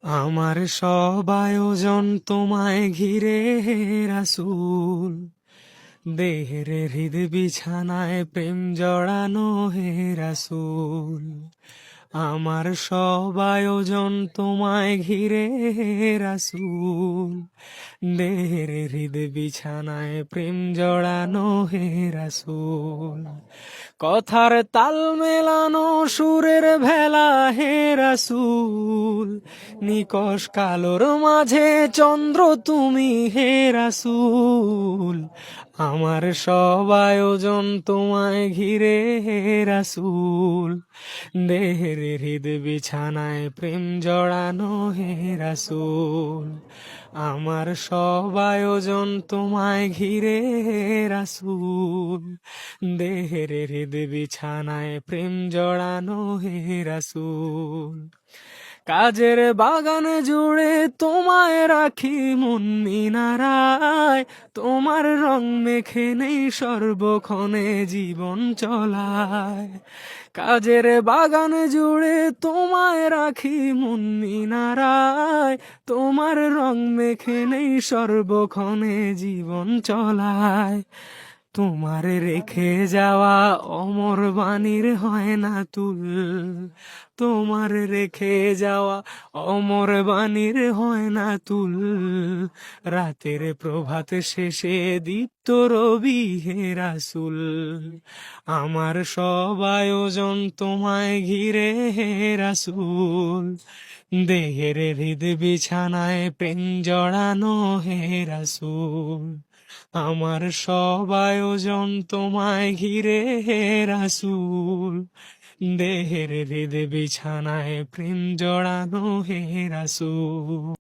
আমার সব আয়োজন তোমায় ঘিরে হে রাসূল, দেহের হৃদ বিছানায় প্রেম জড়ানো হে রাসূল। আমার সব আয়োজন তোমায় ঘিরে হে রাসূল, দেহের হৃদ বিছানায় প্রেম জড়ানো হে রাসূল। কথার তাল মেলানো সুরের ভেলা হে রাসূল, নিকষ কালোর মাঝে চন্দ্র তুমি হে রাসূল। আমার সব আয়োজন তোমায় ঘিরে হে রাসূল, দেহের হৃদ বিছানায় প্রেম জড়ানো হে রাসূল। আমার সব আয়োজন তোমায় ঘিরে হে রাসূল, দেহের হৃদ বিছানায় প্রেম জড়ানো হে রাসূল। কাজের বাগান জুড়ে তোমায় রাখি মন মিনারায়, তোমার রং মেখে নেই সর্বক্ষণে জীবন চলায়। কাজের বাগান জুড়ে তোমায় রাখি মন মিনারায়, তোমার রং মেখে নেই সর্বক্ষণে জীবন চলায়। তোমার রেখে যাওয়া অমর বাণীর হয় না তুল, তোমার রেখে যাওয়া অমর বাণীর হয় না তুল। রাতের প্রভাত শেষে দীপ্ত রবি হে রাসূল। আমার সব আয়োজন তোমায় ঘিরে হে রাসূল, দেহের হৃদ বিছানায় প্রেম জড়ানো হে রাসূল। আমার সব আয়োজন তোমায় ঘিরে হে রাসূল, দেহের হৃদ বিছানায় প্রেম জড়ানো হে রাসূল।